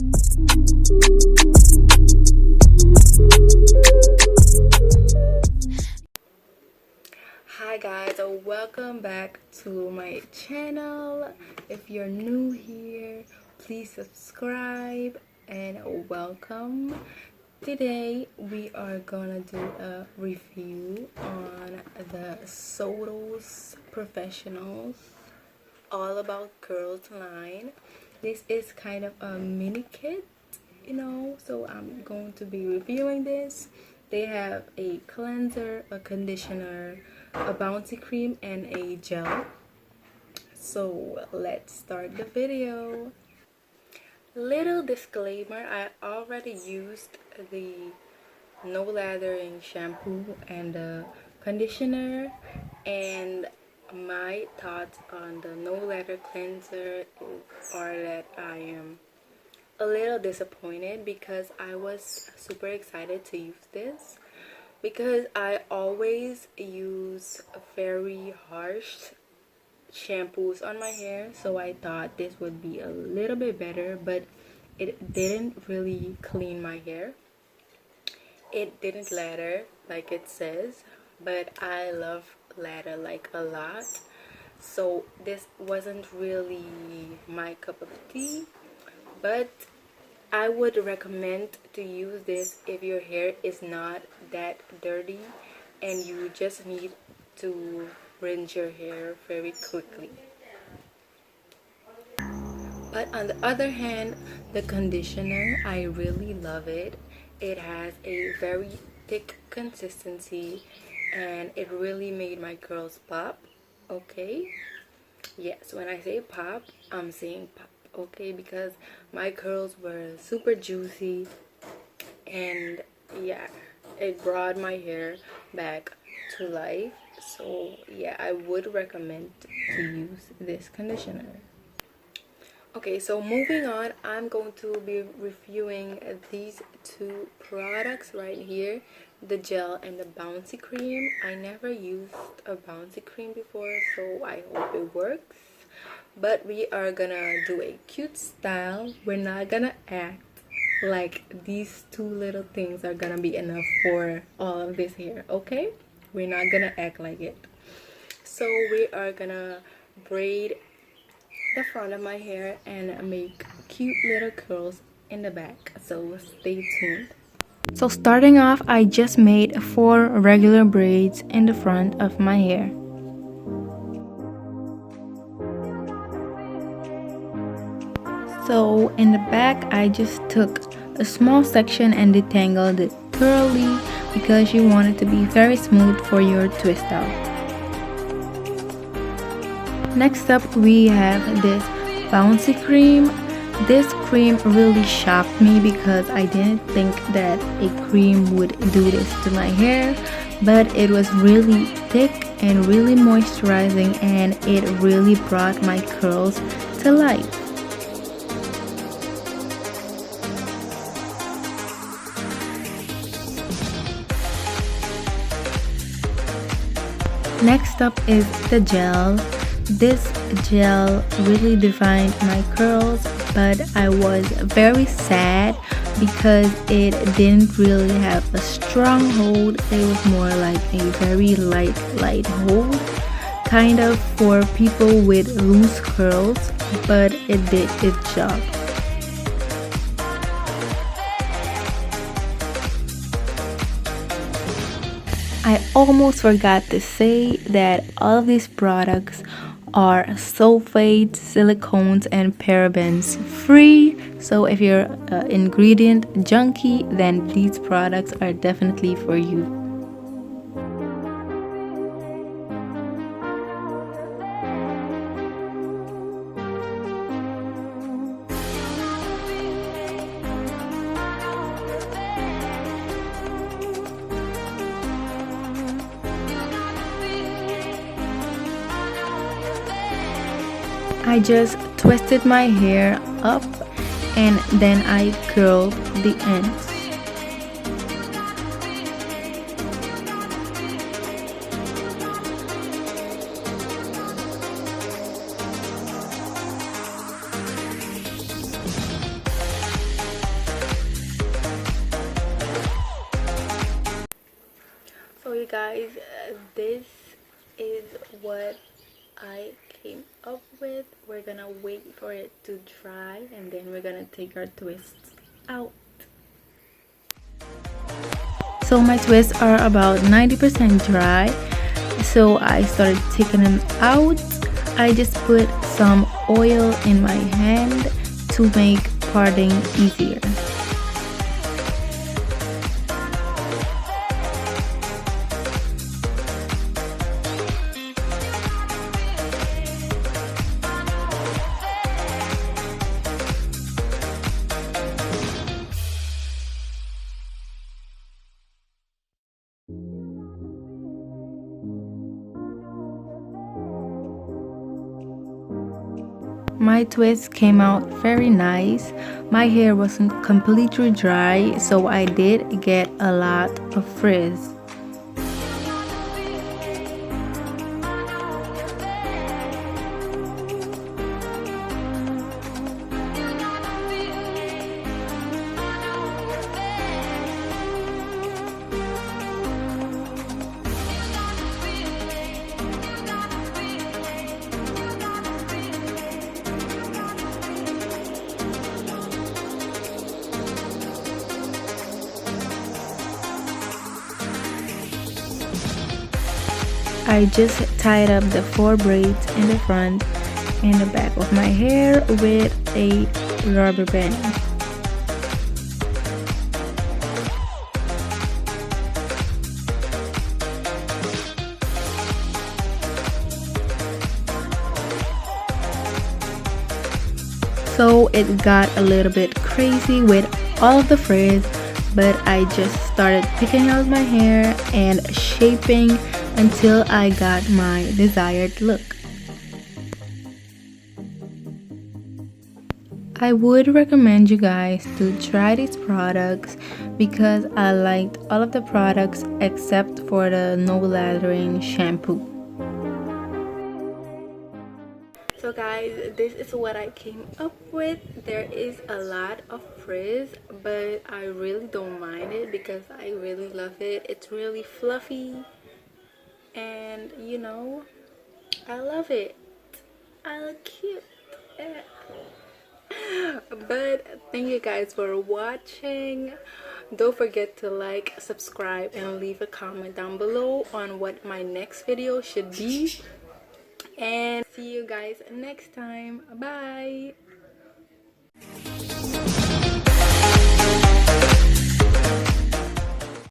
Hi guys, welcome back to my channel. If you're new here, please subscribe and welcome. Today we are gonna do a review on the Zotos Professionals All About Curls line. This is kind of a mini kit, so I'm going to be reviewing this. They have a cleanser, a conditioner, a bouncy cream, and a gel. So let's start the video. Little disclaimer, I already used the no lathering shampoo and the conditioner, and my thoughts on the no lather cleanser are that I am a little disappointed because I was super excited to use this because I always use very harsh shampoos on my hair, so I thought this would be a little bit better, but it didn't really clean my hair. It didn't lather like it says, but I love lather like a lot, so this wasn't really my cup of tea. But I would recommend to use this if your hair is not that dirty and you just need to rinse your hair very quickly. But on the other hand, the conditioner, I really love it. It has a very thick consistency and it really made my curls pop. Okay, yes, when I say pop, I'm saying pop. Okay, because my curls were super juicy and yeah, it brought my hair back to life. So yeah, I would recommend to use this conditioner. Okay, so moving on, I'm going to be reviewing these two products right here, the gel and the bouncy cream. I never used a bouncy cream before, so I hope it works. But we are gonna do a cute style. We're not gonna act like these two little things are gonna be enough for all of this hair, okay? We're not gonna act like it. So we are gonna braid the front of my hair and make cute little curls in the back, so stay tuned. So starting off, I just made 4 regular braids in the front of my hair. So in the back, I just took a small section and detangled it thoroughly because you want it to be very smooth for your twist out. Next up, we have this bouncy cream. This cream really shocked me because I didn't think that a cream would do this to my hair, but it was really thick and really moisturizing and it really brought my curls to life. Next up is the gel. This gel really defined my curls, but I was very sad because it didn't really have a strong hold. It was more like a very light hold, kind of for people with loose curls, but it did its job. I almost forgot to say that all of these products are sulfates, silicones, and parabens free. So if you're an ingredient junkie, then these products are definitely for you. I just twisted my hair up and then I curled the ends. guys, this is what I came up with. We're gonna wait for it to dry and then we're gonna take our twists out. So my twists are about 90% dry, so I started taking them out. I just put some oil in my hand to make parting easier. My twist came out very nice. My hair wasn't completely dry, so I did get a lot of frizz. I just tied up the 4 braids in the front and the back of my hair with a rubber band. So it got a little bit crazy with all of the frizz, but I just started picking out my hair and shaping until I got my desired look. I would recommend you guys to try these products because I liked all of the products except for the no lathering shampoo. So guys, this is what I came up with. There is a lot of frizz, but I really don't mind it because I really love it. It's really fluffy and you know, I love it. I look cute. Yeah. But thank you guys for watching. Don't forget to like, subscribe, and leave a comment down below on what my next video should be. And see you guys next time. Bye.